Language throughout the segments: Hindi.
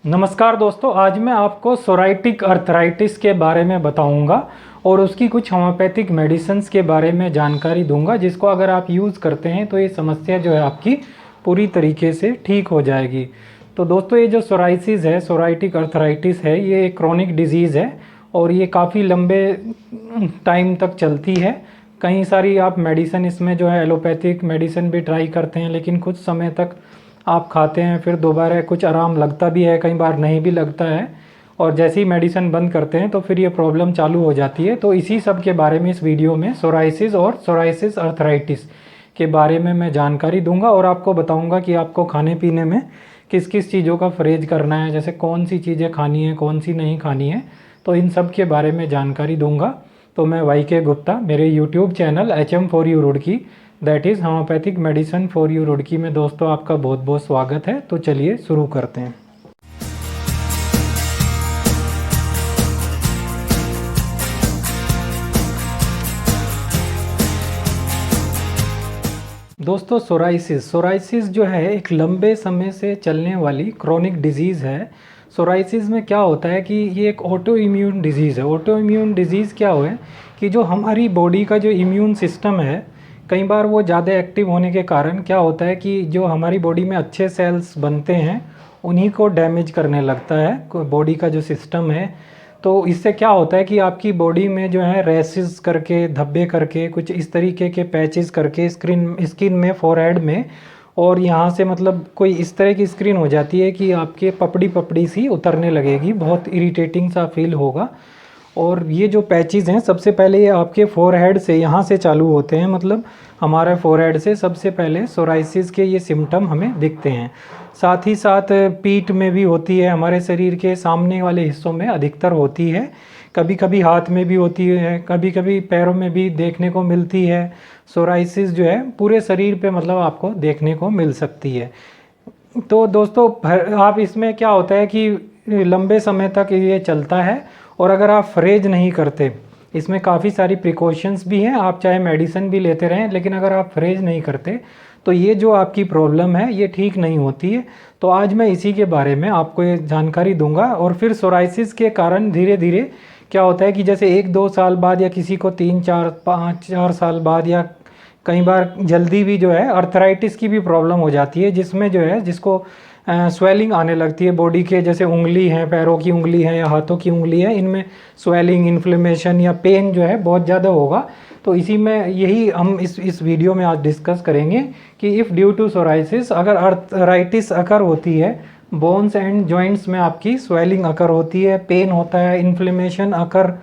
नमस्कार दोस्तों, आज मैं आपको सोराइटिक अर्थराइटिस के बारे में बताऊंगा और उसकी कुछ होम्योपैथिक मेडिसिन्स के बारे में जानकारी दूंगा, जिसको अगर आप यूज़ करते हैं तो ये समस्या जो है आपकी पूरी तरीके से ठीक हो जाएगी। तो दोस्तों, ये जो सोराइसिस है, सोराइटिक अर्थराइटिस है, ये एक क्रोनिक डिजीज़ है और ये काफ़ी लंबे टाइम तक चलती है। कई सारी आप मेडिसिन इसमें जो है एलोपैथिक मेडिसिन भी ट्राई करते हैं, लेकिन कुछ समय तक आप खाते हैं, फिर दोबारा कुछ आराम लगता भी है, कई बार नहीं भी लगता है, और जैसे ही मेडिसिन बंद करते हैं तो फिर ये प्रॉब्लम चालू हो जाती है। तो इसी सब के बारे में इस वीडियो में सोराइसिस और सोराइसिस अर्थराइटिस के बारे में मैं जानकारी दूंगा और आपको बताऊंगा कि आपको खाने पीने में किस किस चीज़ों का परहेज करना है, जैसे कौन सी चीज़ें खानी है, कौन सी नहीं खानी है। तो इन सब के बारे में जानकारी दूंगा। तो मैं YK गुप्ता, मेरे YouTube channel HM4U Roorkee, that is homeopathic medicine for you Roorkee में दोस्तों आपका बहुत बहुत स्वागत है। तो चलिए शुरू करते हैं। दोस्तों, सोराइसिस जो है एक लंबे समय से चलने वाली क्रोनिक डिजीज़ है। सोराइसिस में क्या होता है कि ये एक ऑटो इम्यून डिजीज़ है। ऑटो इम्यून डिजीज़ क्या है कि जो हमारी बॉडी का जो इम्यून सिस्टम है, कई बार वो ज़्यादा एक्टिव होने के कारण क्या होता है कि जो हमारी बॉडी में अच्छे सेल्स बनते हैं उन्हीं को डैमेज करने लगता है बॉडी का जो सिस्टम है। तो इससे क्या होता है कि आपकी बॉडी में जो है रैसेस करके, धब्बे करके, कुछ इस तरीके के पैचेस करके स्किन में, फोरहेड में, और यहाँ से मतलब कोई इस तरह की स्क्रीन हो जाती है कि आपके पपड़ी पपड़ी सी उतरने लगेगी, बहुत इरिटेटिंग सा फील होगा। और ये जो पैचेस हैं, सबसे पहले ये आपके फोरहेड से यहाँ से चालू होते हैं, मतलब हमारे फोरहेड से सबसे पहले सोराइसिस के ये सिम्टम हमें दिखते हैं। साथ ही साथ पीठ में भी होती है, हमारे शरीर के सामने वाले हिस्सों में अधिकतर होती है, कभी कभी हाथ में भी होती है, कभी कभी पैरों में भी देखने को मिलती है। सोराइसिस जो है पूरे शरीर पे मतलब आपको देखने को मिल सकती है। तो दोस्तों, आप इसमें क्या होता है कि लंबे समय तक ये चलता है और अगर आप परहेज नहीं करते, इसमें काफ़ी सारी प्रिकॉशंस भी हैं, आप चाहे मेडिसिन भी लेते रहें, लेकिन अगर आप परहेज नहीं करते तो ये जो आपकी प्रॉब्लम है ये ठीक नहीं होती है। तो आज मैं इसी के बारे में आपको ये जानकारी दूंगा। और फिर सोराइसिस के कारण धीरे धीरे क्या होता है कि जैसे 1-2 साल बाद, या किसी को 3-4-5-4 साल बाद, या कई बार जल्दी भी जो है अर्थराइटिस की भी प्रॉब्लम हो जाती है, जिसमें जो है जिसको स्वेलिंग आने लगती है बॉडी के, जैसे उंगली है, पैरों की उंगली है या हाथों की उंगली है, इनमें स्वेलिंग, इन्फ्लेमेशन या पेन जो है बहुत ज़्यादा होगा। तो इसी में यही हम इस वीडियो में आज डिस्कस करेंगे कि इफ़ ड्यू टू सोराइसिस अगर अर्थराइटिस अकर होती है, बोन्स एंड जॉइंट्स में आपकी स्वेलिंग अकर होती है, पेन होता है, इन्फ्लेमेशन अकर,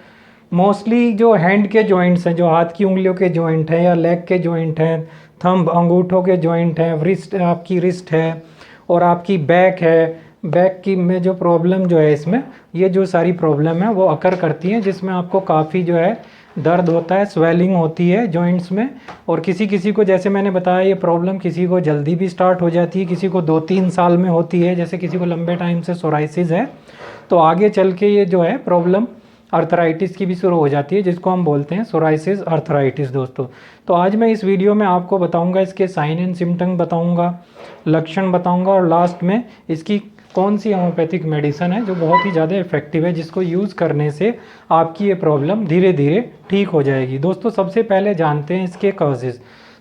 मोस्टली जो हैंड के जॉइंट्स हैं, जो हाथ की उंगलियों के जॉइंट हैं या लेग के जॉइंट हैं, थंब अंगूठों के जॉइंट हैं, रिस्ट, आपकी रिस्ट है, और आपकी बैक है, बैक की में जो प्रॉब्लम जो है, इसमें ये जो सारी प्रॉब्लम है वो अकर करती हैं, जिसमें आपको काफ़ी जो है दर्द होता है, स्वेलिंग होती है जॉइंट्स में। और किसी किसी को, जैसे मैंने बताया, ये प्रॉब्लम किसी को जल्दी भी स्टार्ट हो जाती है, किसी को 2-3 साल में होती है, जैसे किसी को लंबे टाइम से सोराइसिस है तो आगे चल के ये जो है प्रॉब्लम अर्थराइटिस की भी शुरू हो जाती है, जिसको हम बोलते हैं सोराइसिस अर्थराइटिस। दोस्तों, तो आज मैं इस वीडियो में आपको बताऊंगा, इसके साइन एंड सिम्टम बताऊंगा, लक्षण बताऊंगा, और लास्ट में इसकी कौन सी होम्योपैथिक मेडिसिन है जो बहुत ही ज़्यादा इफेक्टिव है, जिसको यूज़ करने से आपकी ये प्रॉब्लम धीरे धीरे ठीक हो जाएगी। दोस्तों, सबसे पहले जानते हैं इसके कॉजेज़।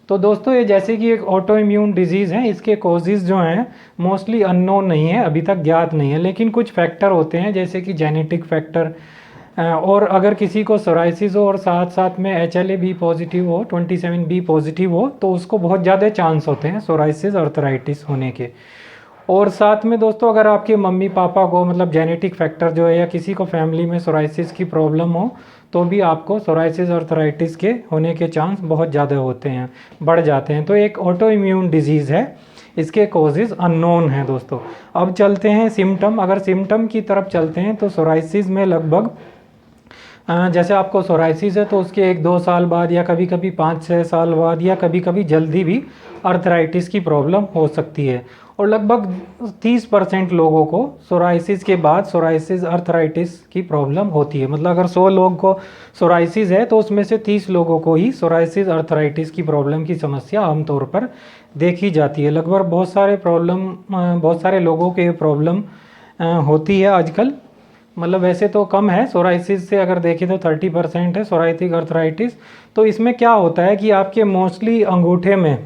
तो दोस्तों, ये जैसे कि एक ऑटो इम्यून डिजीज़ है, इसके कॉजेज़ जो हैं मोस्टली अननोन नहीं है, अभी तक ज्ञात नहीं है, लेकिन कुछ फैक्टर होते हैं जैसे कि जेनेटिक फैक्टर, और अगर किसी को सोराइसिस हो और साथ साथ में HLA-B पॉजिटिव हो, 27B पॉजिटिव हो, तो उसको बहुत ज़्यादा चांस होते हैं सोराइसिस अर्थराइटिस होने के। और साथ में दोस्तों, अगर आपके मम्मी पापा को मतलब जेनेटिक फैक्टर जो है, या किसी को फैमिली में सोराइसिस की प्रॉब्लम हो, तो भी आपको सोराइसिस अर्थराइटिस के होने के चांस बहुत ज़्यादा होते हैं, बढ़ जाते हैं। तो एक ऑटो इम्यून डिजीज़ है, इसके कॉजेज़ अननोन हैं। दोस्तों, अब चलते हैं सिम्टम। अगर सिम्टम की तरफ चलते हैं तो सोराइसिस में लगभग जैसे आपको सोराइसिस है तो उसके 1-2 साल बाद, या कभी कभी 5-6 साल बाद, या कभी कभी जल्दी भी अर्थराइटिस की प्रॉब्लम हो सकती है। और लगभग 30% लोगों को सोराइसिस के बाद सोराइसिस अर्थराइटिस की प्रॉब्लम होती है। मतलब अगर 100 लोग को सोराइसिस है तो उसमें से 30 लोगों को ही सोराइसिस अर्थराइटिस की प्रॉब्लम की समस्या आमतौर पर देखी जाती है। लगभग बहुत सारे लोगों के प्रॉब्लम होती है आजकल। मतलब वैसे तो कम है, सोराइसिस से अगर देखें तो 30% है सोराइटिक अर्थराइटिस। तो इसमें क्या होता है कि आपके मोस्टली अंगूठे में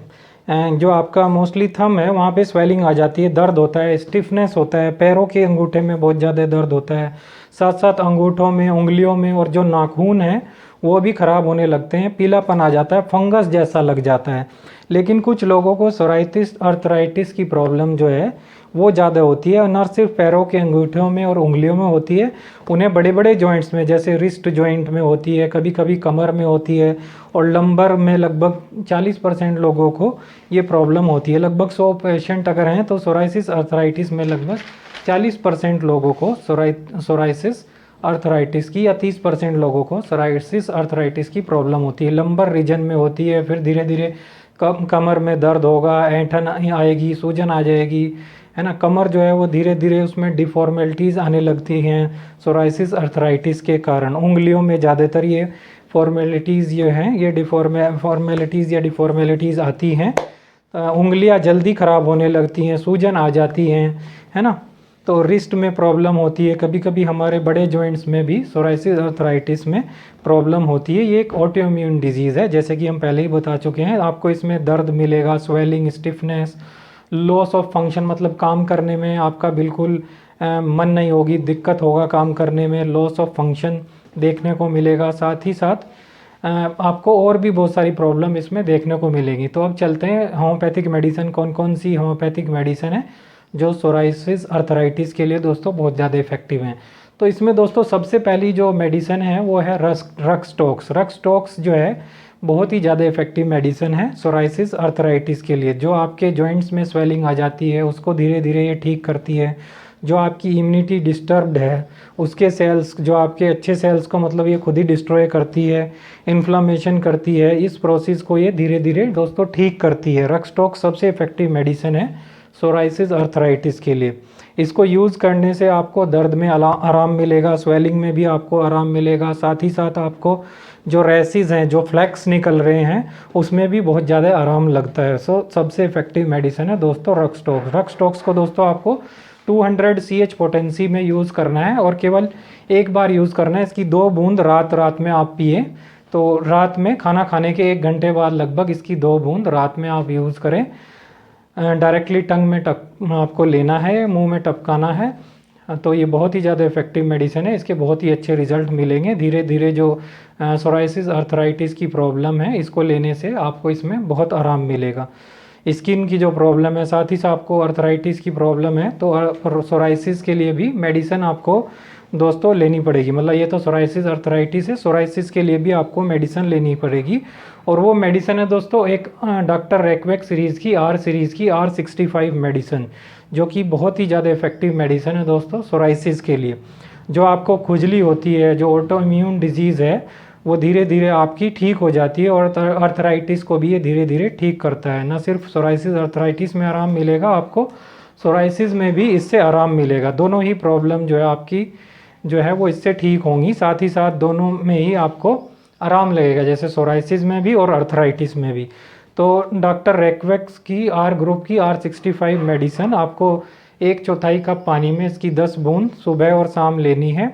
जो आपका मोस्टली थंब है वहाँ पे स्वेलिंग आ जाती है, दर्द होता है, स्टिफनेस होता है, पैरों के अंगूठे में बहुत ज़्यादा दर्द होता है, साथ साथ अंगूठों में, उंगलियों में, और जो नाखून है वो भी ख़राब होने लगते हैं, पीलापन आ जाता है, फंगस जैसा लग जाता है। लेकिन कुछ लोगों को सोराइटिस अर्थराइटिस की प्रॉब्लम जो है वो ज़्यादा होती है, और न सिर्फ पैरों के अंगूठों में और उंगलियों में होती है, उन्हें बड़े बड़े जॉइंट्स में जैसे रिस्ट जॉइंट में होती है, कभी कभी कमर में होती है, और लंबर में लगभग 40% लोगों को ये प्रॉब्लम होती है। लगभग 100 पेशेंट अगर हैं तो सोराइसिस अर्थराइटिस में लगभग 40% लोगों को सोराइसिस अर्थराइटिस की, या 30% लोगों को सोराइसिस अर्थराइटिस की प्रॉब्लम होती है। लंबर रीजन में होती है, फिर धीरे धीरे कमर में दर्द होगा, ऐंठन आएगी, सूजन आ जाएगी, है ना। कमर जो है वो धीरे धीरे उसमें डिफॉर्मेलिटीज़ आने लगती हैं सोराइसिस अर्थराइटिस के कारण। उंगलियों में ज़्यादातर ये फॉर्मेलिटीज़ ये हैं, ये फॉर्मेलिटीज़ या डिफॉर्मेलिटीज़ आती हैं। उंगलियां जल्दी ख़राब होने लगती हैं, सूजन आ जाती हैं, है ना। तो रिस्ट में प्रॉब्लम होती है, कभी कभी हमारे बड़े जॉइंट्स में भी सोराइसिस अर्थराइटिस में प्रॉब्लम होती है। ये एक ऑटोइम्यून डिजीज़ है, जैसे कि हम पहले ही बता चुके हैं। आपको इसमें दर्द मिलेगा, swelling, stiffness, loss of function, मतलब काम करने में आपका बिल्कुल मन नहीं होगी, दिक्कत होगा काम करने में, लॉस ऑफ फंक्शन देखने को मिलेगा। साथ ही साथ आपको और भी बहुत सारी प्रॉब्लम इसमें देखने को मिलेगी। तो अब चलते हैं होम्योपैथिक मेडिसिन, कौन कौन सी होम्योपैथिक मेडिसिन है जो सोराइसिस अर्थराइटिस के लिए दोस्तों बहुत ज़्यादा इफेक्टिव हैं। तो इसमें दोस्तों सबसे पहली जो मेडिसिन है वो है रक्सटॉक्स। रक्सटॉक्स जो है बहुत ही ज़्यादा इफेक्टिव मेडिसिन है सोराइसिस अर्थराइटिस के लिए। जो आपके जॉइंट्स में स्वेलिंग आ जाती है उसको धीरे धीरे ये ठीक करती है। जो आपकी इम्यूनिटी डिस्टर्ब्ड है उसके सेल्स, जो आपके अच्छे सेल्स को मतलब ये खुद ही डिस्ट्रॉय करती है, इन्फ्लामेशन करती है, इस प्रोसेस को ये धीरे धीरे दोस्तों ठीक करती है। रक्सटॉक्स सबसे इफेक्टिव मेडिसिन है सोराइसिस अर्थराइटिस के लिए। इसको यूज़ करने से आपको दर्द में आराम मिलेगा, स्वेलिंग में भी आपको आराम मिलेगा, साथ ही साथ आपको जो रैसेस हैं, जो फ्लैक्स निकल रहे हैं, उसमें भी बहुत ज़्यादा आराम लगता है। सबसे इफेक्टिव मेडिसिन है दोस्तों रक्सटॉक्स। रक्सटॉक्स को दोस्तों आपको 200 CH पोटेंसी में यूज़ करना है, और केवल एक बार यूज़ करना है। इसकी 2 बूंद रात में आप पिए। तो रात में खाना खाने के 1 घंटे बाद लगभग इसकी 2 बूंद रात में आप यूज़ करें। डायरेक्टली टंग में आपको लेना है, मुंह में टपकाना है। तो ये बहुत ही ज़्यादा इफेक्टिव मेडिसिन है, इसके बहुत ही अच्छे रिजल्ट मिलेंगे। धीरे धीरे जो सोराइसिस अर्थराइटिस की प्रॉब्लम है इसको लेने से आपको इसमें बहुत आराम मिलेगा। स्किन की जो प्रॉब्लम है, साथ ही साथ आपको अर्थराइटिस की प्रॉब्लम है, तो सोराइसिस के लिए भी मेडिसिन आपको दोस्तों लेनी पड़ेगी। मतलब ये तो सोराइसिस अर्थराइटिस है, सोराइसिस के लिए भी आपको मेडिसिन लेनी पड़ेगी। और वो मेडिसिन है दोस्तों एक डॉक्टर रेकवेक सीरीज़ की, R65 मेडिसिन, जो कि बहुत ही ज़्यादा इफेक्टिव मेडिसिन है दोस्तों सोराइसिस के लिए। जो आपको खुजली होती है, जो ऑटो इम्यून डिजीज़ है, वो धीरे धीरे आपकी ठीक हो जाती है, और अर्थराइटिस को भी ये धीरे धीरे ठीक करता है। न सिर्फ सोराइसिस अर्थराइटिस में आराम मिलेगा आपको, सोराइसिस में भी इससे आराम मिलेगा। दोनों ही प्रॉब्लम जो है आपकी जो है वो इससे ठीक होंगी। साथ ही साथ दोनों में ही आपको आराम लगेगा, जैसे सोराइसिस में भी और अर्थराइटिस में भी। तो डॉक्टर रेकवेक्स की आर ग्रुप की R65 मेडिसिन आपको 1/4 कप पानी में इसकी 10 बूंद सुबह और शाम लेनी है।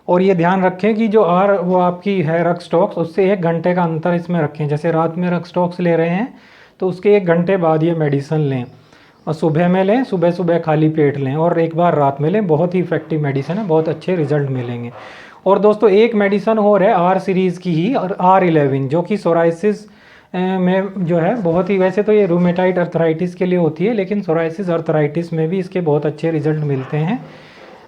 और ये ध्यान रखें कि जो वो आपकी है रक्सटॉक्स, उससे 1 घंटे का अंतर इसमें रखें। जैसे रात में रक्सटॉक्स ले रहे हैं तो उसके 1 घंटे बाद ये मेडिसिन लें, और सुबह में लें, सुबह सुबह खाली पेट लें, और एक बार रात में लें। बहुत ही इफेक्टिव मेडिसिन है, बहुत अच्छे रिजल्ट मिलेंगे। और दोस्तों एक मेडिसिन और है R सीरीज़ की ही, और R11, जो कि सोराइसिस में जो है बहुत ही, वैसे तो ये रूमेटाइड अर्थराइटिस के लिए होती है, लेकिन सोराइसिस अर्थराइटिस में भी इसके बहुत अच्छे रिजल्ट मिलते हैं।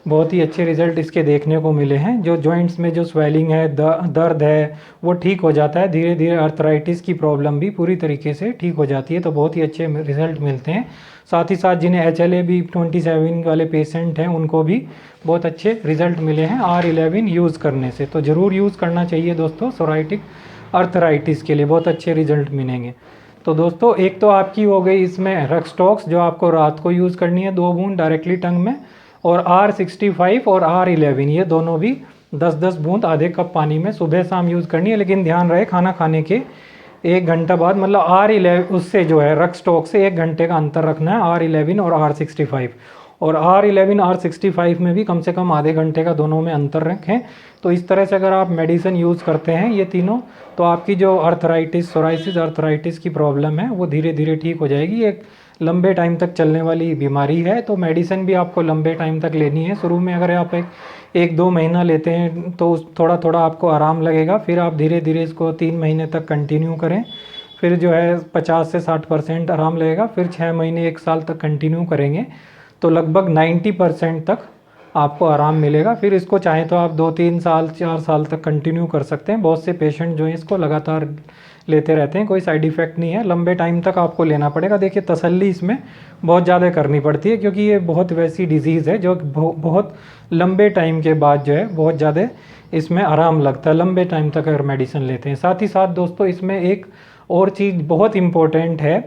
बहुत ही अच्छे रिजल्ट इसके देखने को मिले हैं। जो जॉइंट्स में जो स्वेलिंग है, दर्द है, वो ठीक हो जाता है धीरे धीरे। अर्थराइटिस की प्रॉब्लम भी पूरी तरीके से ठीक हो जाती है। तो बहुत ही अच्छे रिजल्ट मिलते हैं। साथ ही साथ जिन्हें HLA-B27 वाले पेशेंट हैं उनको भी बहुत अच्छे रिजल्ट मिले हैं R11 यूज़ करने से। तो ज़रूर यूज़ करना चाहिए दोस्तों सोराइटिक अर्थराइटिस के लिए, बहुत अच्छे रिजल्ट मिलेंगे। तो दोस्तों एक तो आपकी हो गई इसमें रक्सटॉक्स, जो आपको रात को यूज़ करनी है 2 बूंद डायरेक्टली टंग में, और R65 और R11 ये दोनों भी 10-10 बूंद आधे कप पानी में सुबह शाम यूज़ करनी है। लेकिन ध्यान रहे खाना खाने के 1 घंटा बाद, मतलब R11 उससे जो है रक्सटॉक्स से 1 घंटे का अंतर रखना है, R11 और R65। और R11 R65 में भी कम से कम आधे घंटे का दोनों में अंतर रखें। तो इस तरह से अगर आप मेडिसिन यूज़ करते हैं ये तीनों, तो आपकी जो अर्थराइटिस, सोराइसिस अर्थराइटिस की प्रॉब्लम है वो धीरे धीरे ठीक हो जाएगी। एक लंबे टाइम तक चलने वाली बीमारी है, तो मेडिसिन भी आपको लंबे टाइम तक लेनी है। शुरू में अगर आप एक दो महीना लेते हैं तो थोड़ा थोड़ा आपको आराम लगेगा, फिर आप धीरे धीरे इसको 3 महीने तक कंटिन्यू करें, फिर जो है 50 से 60% आराम लगेगा, फिर 6 महीने 1 साल तक कंटिन्यू करेंगे तो लगभग 90% तक आपको आराम मिलेगा। फिर इसको चाहें तो आप 2-3 साल 4 साल तक कंटिन्यू कर सकते हैं। बहुत से पेशेंट जो हैं इसको लगातार लेते रहते हैं, कोई साइड इफ़ेक्ट नहीं है, लंबे टाइम तक आपको लेना पड़ेगा। देखिए तसल्ली इसमें बहुत ज़्यादा करनी पड़ती है, क्योंकि ये बहुत वैसी डिज़ीज़ है जो बहुत लंबे टाइम के बाद जो है बहुत ज़्यादा इसमें आराम लगता है, लंबे टाइम तक अगर मेडिसिन लेते हैं। साथ ही साथ दोस्तों इसमें एक और चीज़ बहुत इम्पोर्टेंट है।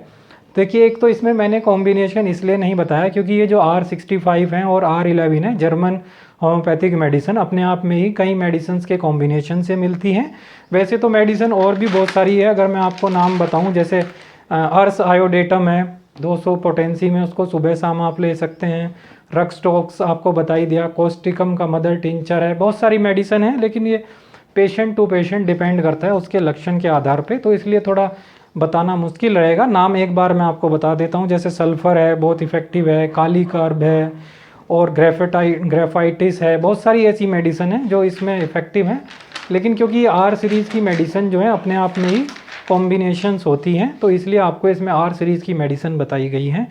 देखिए एक तो इसमें मैंने कॉम्बिनेशन इसलिए नहीं बताया क्योंकि ये जो R65 है और R11 है, जर्मन होम्योपैथिक मेडिसिन अपने आप में ही कई मेडिसिन के कॉम्बिनेशन से मिलती हैं। वैसे तो मेडिसिन और भी बहुत सारी है, अगर मैं आपको नाम बताऊं, जैसे अर्स आयोडेटम है 200 पोटेंसी में, उसको सुबह शाम आप ले सकते हैं। रक्सटॉक्स आपको बता ही दिया, कोस्टिकम का मदर टिंचर है, बहुत सारी मेडिसिन है, लेकिन ये पेशेंट टू पेशेंट डिपेंड करता है उसके लक्षण के आधार पे, तो इसलिए थोड़ा बताना मुश्किल रहेगा। नाम एक बार मैं आपको बता देता हूँ, जैसे सल्फ़र है बहुत इफ़ेक्टिव है, काली कार्ब है, और ग्रेफाइटिस है, बहुत सारी ऐसी मेडिसिन है जो इसमें इफ़ेक्टिव हैं। लेकिन क्योंकि ये R सीरीज़ की मेडिसिन जो है अपने आप में ही कॉम्बिनेशंस होती हैं, तो इसलिए आपको इसमें R सीरीज़ की मेडिसिन बताई गई हैं।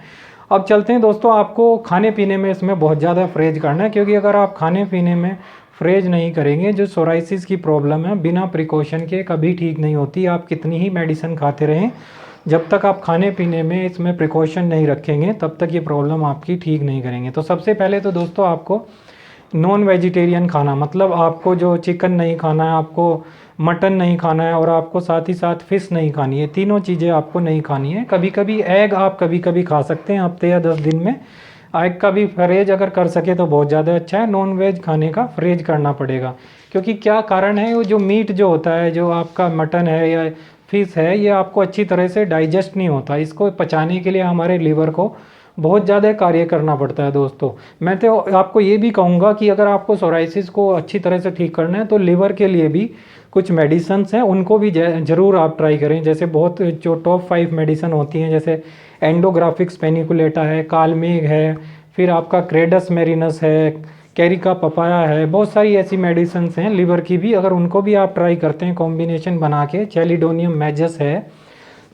अब चलते हैं दोस्तों, आपको खाने पीने में इसमें बहुत ज़्यादा परहेज करना है, क्योंकि अगर आप खाने पीने में परहेज नहीं करेंगे, जो सोराइसिस की प्रॉब्लम है बिना प्रिकॉशन के कभी ठीक नहीं होती। आप कितनी ही मेडिसिन खाते रहें, जब तक आप खाने पीने में इसमें प्रिकॉशन नहीं रखेंगे तब तक ये प्रॉब्लम आपकी ठीक नहीं करेंगे। तो सबसे पहले तो दोस्तों आपको नॉन वेजिटेरियन खाना, मतलब आपको जो चिकन नहीं खाना है, आपको मटन नहीं खाना है, और आपको साथ ही साथ फ़िश नहीं खानी है, तीनों चीज़ें आपको नहीं खानी है। कभी कभी एग आप कभी कभी खा सकते हैं, हफ्ते या 10 दिन में एग का भी परहेज अगर कर सके तो बहुत ज़्यादा अच्छा है। नॉन वेज खाने का परहेज करना पड़ेगा, क्योंकि क्या कारण है, वो जो मीट जो होता है, जो आपका मटन है या फिश है, ये आपको अच्छी तरह से डाइजेस्ट नहीं होता। इसको पचाने के लिए हमारे लीवर को बहुत ज़्यादा कार्य करना पड़ता है दोस्तों। मैं तो आपको ये भी कहूँगा कि अगर आपको सोराइसिस को अच्छी तरह से ठीक करना है तो लीवर के लिए भी कुछ मेडिसन्स हैं, उनको भी ज़रूर आप ट्राई करें। जैसे बहुत जो टॉप 5 मेडिसन होती हैं, जैसे एंडोग्राफिक्स पेनिकुलेटा है, कालमेग है, फिर आपका क्रेडस मेरिनस है, कैरिका पपाया है, बहुत सारी ऐसी मेडिसिन हैं लीवर की भी, अगर उनको भी आप ट्राई करते हैं कॉम्बिनेशन बना के, चैलिडोनियम मैजस है,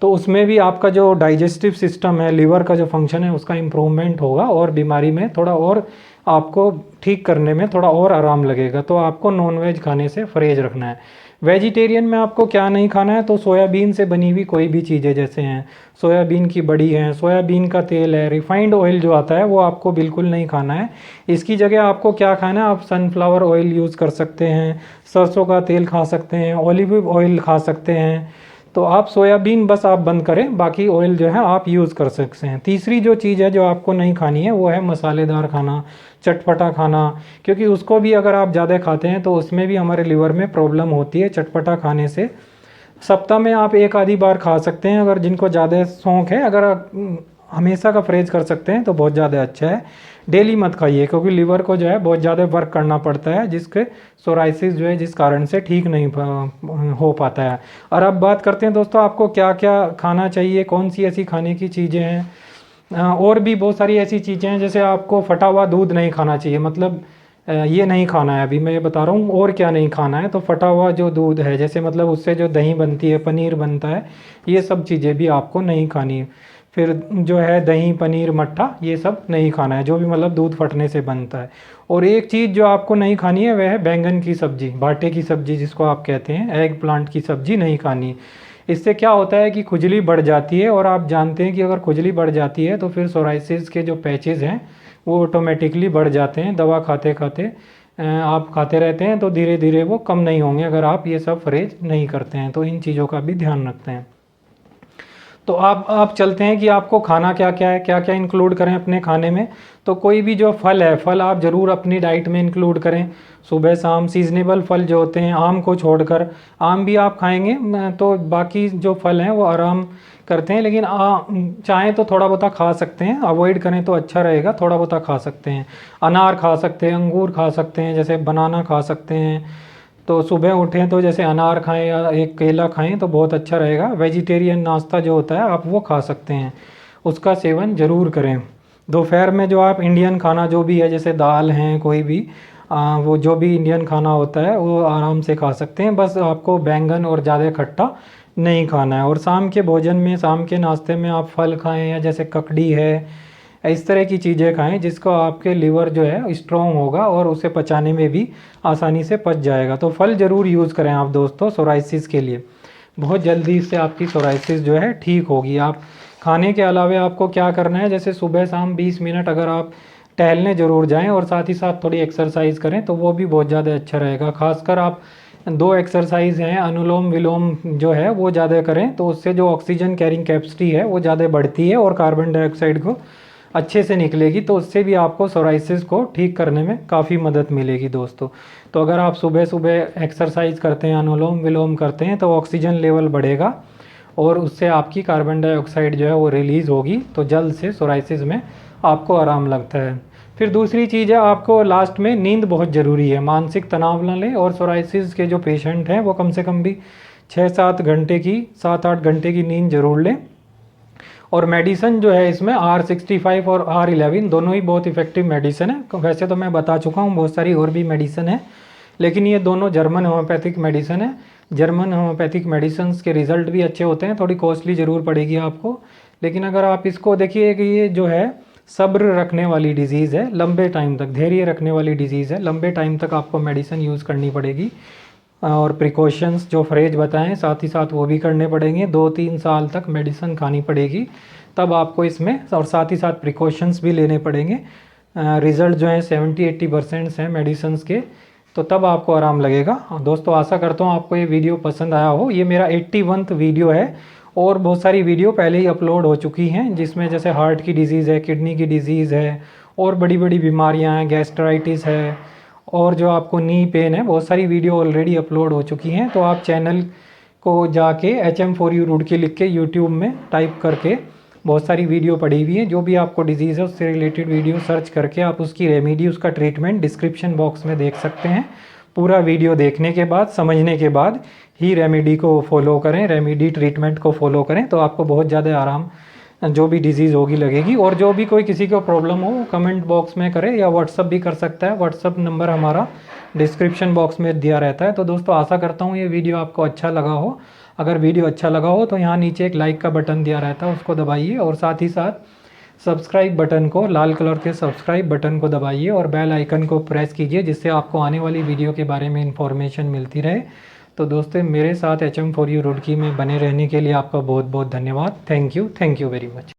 तो उसमें भी आपका जो डाइजेस्टिव सिस्टम है, लीवर का जो फंक्शन है उसका इम्प्रूवमेंट होगा, और बीमारी में थोड़ा और आपको ठीक करने में थोड़ा और आराम लगेगा। तो आपको नॉनवेज खाने से परहेज रखना है। वेजिटेरियन में आपको क्या नहीं खाना है, तो सोयाबीन से बनी हुई कोई भी चीज़ें जैसे हैं सोयाबीन की बड़ी हैं, सोयाबीन का तेल है, रिफाइंड ऑयल जो आता है वो आपको बिल्कुल नहीं खाना है। इसकी जगह आपको क्या खाना है, आप सनफ्लावर ऑयल यूज़ कर सकते हैं, सरसों का तेल खा सकते हैं, ऑलिव ऑयल खा सकते हैं। तो आप सोयाबीन बस आप बंद करें, बाकी ऑयल जो है आप यूज़ कर सकते हैं। तीसरी जो चीज़ है जो आपको नहीं खानी है वो है मसालेदार खाना, चटपटा खाना, क्योंकि उसको भी अगर आप ज़्यादा खाते हैं तो उसमें भी हमारे लीवर में प्रॉब्लम होती है चटपटा खाने से। सप्ताह में आप एक आधी बार खा सकते हैं, अगर जिनको ज़्यादा शौक है। अगर आप हमेशा का परहेज कर सकते हैं तो बहुत ज़्यादा अच्छा है। डेली मत खाइए, क्योंकि लीवर को जो है बहुत ज़्यादा वर्क करना पड़ता है, जिसके सोराइसिस जो है जिस कारण से ठीक नहीं हो पाता है। और अब बात करते हैं दोस्तों आपको क्या क्या खाना चाहिए, कौन सी ऐसी खाने की चीज़ें हैं। और भी बहुत सारी ऐसी चीज़ें हैं, जैसे आपको फटा हुआ दूध नहीं खाना चाहिए, मतलब ये नहीं खाना है। अभी मैं ये बता रहा हूँ और क्या नहीं खाना है। तो फटा हुआ जो दूध है, जैसे मतलब उससे जो दही बनती है, पनीर बनता है, ये सब चीज़ें भी आपको नहीं खानी है। फिर जो है दही, पनीर, मट्ठा, ये सब नहीं खाना है, जो भी मतलब दूध फटने से बनता है। और एक चीज़ जो आपको नहीं खानी है वह है बैंगन की सब्ज़ी, भाटे की सब्ज़ी जिसको आप कहते हैं, एग प्लांट की सब्ज़ी नहीं खानी। इससे क्या होता है कि खुजली बढ़ जाती है, और आप जानते हैं कि अगर खुजली बढ़ जाती है तो फिर सोराइसिस के जो पैचेज़ हैं वो ऑटोमेटिकली बढ़ जाते हैं। दवा खाते खाते आप खाते रहते हैं तो धीरे धीरे वो कम नहीं होंगे अगर आप ये सब परहेज नहीं करते हैं। तो इन चीज़ों का भी ध्यान रखते हैं। तो आप चलते हैं कि आपको खाना क्या क्या है, क्या क्या इंक्लूड करें अपने खाने में। तो कोई भी जो फल है, फल आप ज़रूर अपनी डाइट में इंक्लूड करें, सुबह शाम। सीजनेबल फल जो होते हैं, आम को छोड़कर, आम भी आप खाएंगे तो बाकी जो फल हैं वो आराम करते हैं, लेकिन चाहें तो थोड़ा बहुत खा सकते हैं, अवॉइड करें तो अच्छा रहेगा, थोड़ा बहुत खा सकते हैं। अनार खा सकते हैं, अंगूर खा सकते हैं, जैसे बनाना खा सकते हैं। तो सुबह उठें तो जैसे अनार खाएं या एक केला खाएं तो बहुत अच्छा रहेगा। वेजिटेरियन नाश्ता जो होता है आप वो खा सकते हैं, उसका सेवन ज़रूर करें। दोपहर में जो आप इंडियन खाना जो भी है, जैसे दाल हैं कोई भी, वो जो भी इंडियन खाना होता है वो आराम से खा सकते हैं। बस आपको बैंगन और ज़्यादा खट्टा नहीं खाना है। और शाम के भोजन में, शाम के नाश्ते में आप फल खाएं, या जैसे ककड़ी है, इस तरह की चीज़ें खाएं जिसको आपके लीवर जो है स्ट्रॉन्ग होगा और उसे पचाने में भी आसानी से पच जाएगा। तो फल ज़रूर यूज़ करें आप दोस्तों सोराइसिस के लिए, बहुत जल्दी से आपकी सोराइसिस जो है ठीक होगी। आप खाने के अलावा आपको क्या करना है, जैसे सुबह शाम 20 मिनट अगर आप टहलने ज़रूर जाएं और साथ ही साथ थोड़ी एक्सरसाइज करें तो वो भी बहुत ज़्यादा अच्छा रहेगा। खासकर आप 2 एक्सरसाइज हैं, अनुलोम विलोम जो है वो ज़्यादा करें, तो उससे जो ऑक्सीजन कैरिंग कैपेसिटी है वो ज़्यादा बढ़ती है और कार्बन डाइऑक्साइड को अच्छे से निकलेगी, तो उससे भी आपको सोराइसिस को ठीक करने में काफ़ी मदद मिलेगी दोस्तों। तो अगर आप सुबह सुबह एक्सरसाइज करते हैं, अनुलोम विलोम करते हैं, तो ऑक्सीजन लेवल बढ़ेगा और उससे आपकी कार्बन डाइऑक्साइड जो है वो रिलीज़ होगी, तो जल्द से सोराइसिस में आपको आराम लगता है। फिर दूसरी चीज़ है, आपको लास्ट में नींद बहुत ज़रूरी है, मानसिक तनाव न लें। और सोराइसिस के जो पेशेंट हैं वो कम से कम भी 6-7 घंटे की, 7-8 घंटे की नींद ज़रूर लें। और मेडिसिन जो है इसमें R65 और R11 दोनों ही बहुत इफ़ेक्टिव मेडिसिन है। वैसे तो मैं बता चुका हूँ बहुत सारी और भी मेडिसिन है, लेकिन ये दोनों जर्मन होम्योपैथिक मेडिसिन है। जर्मन होम्योपैथिक मेडिसिन के रिज़ल्ट भी अच्छे होते हैं, थोड़ी कॉस्टली ज़रूर पड़ेगी आपको, लेकिन अगर आप इसको देखिए कि ये जो है सब्र रखने वाली डिज़ीज़ है, लंबे टाइम तक धैर्य रखने वाली डिज़ीज़ है, लंबे टाइम तक आपको मेडिसिन यूज़ करनी पड़ेगी। और प्रिकॉशंस जो फ्रेज बताएं साथ ही साथ वो भी करने पड़ेंगे। 2-3 साल तक मेडिसिन खानी पड़ेगी तब आपको इसमें, और साथ ही साथ प्रिकॉशंस भी लेने पड़ेंगे। रिज़ल्ट जो है 70-80% हैं मेडिसिन के, तो तब आपको आराम लगेगा। दोस्तों आशा करता हूँ आपको ये वीडियो पसंद आया हो। ये मेरा 81वां वीडियो है और बहुत सारी वीडियो पहले ही अपलोड हो चुकी हैं, जिसमें जैसे हार्ट की डिज़ीज़ है, किडनी की डिज़ीज़ है और बड़ी बड़ी बीमारियाँ हैं, गैस्ट्राइटिस है और जो आपको नी पेन है, बहुत सारी वीडियो ऑलरेडी अपलोड हो चुकी हैं। तो आप चैनल को जाके HM4U रुड़की लिख के यूट्यूब में टाइप करके बहुत सारी वीडियो पड़ी हुई है, जो भी आपको डिजीज़ है उससे रिलेटेड वीडियो सर्च करके आप उसकी रेमेडी, उसका ट्रीटमेंट डिस्क्रिप्शन बॉक्स में देख सकते हैं। पूरा वीडियो देखने के बाद, समझने के बाद ही रेमेडी को फॉलो करें, रेमेडी ट्रीटमेंट को फॉलो करें, तो आपको बहुत ज़्यादा आराम जो भी डिज़ीज़ होगी लगेगी। और जो भी कोई किसी को प्रॉब्लम हो कमेंट बॉक्स में करे या व्हाट्सअप भी कर सकता है, व्हाट्सअप नंबर हमारा डिस्क्रिप्शन बॉक्स में दिया रहता है। तो दोस्तों आशा करता हूँ ये वीडियो आपको अच्छा लगा हो। अगर वीडियो अच्छा लगा हो तो यहाँ नीचे एक लाइक का बटन दिया रहता है, उसको दबाइए और साथ ही साथ सब्सक्राइब बटन को, लाल कलर के सब्सक्राइब बटन को दबाइए और बेल आइकन को प्रेस कीजिए, जिससे आपको आने वाली वीडियो के बारे में इन्फॉर्मेशन मिलती रहे। तो दोस्तों मेरे साथ HM4U रुड़की में बने रहने के लिए आपका बहुत बहुत धन्यवाद। Thank you very much.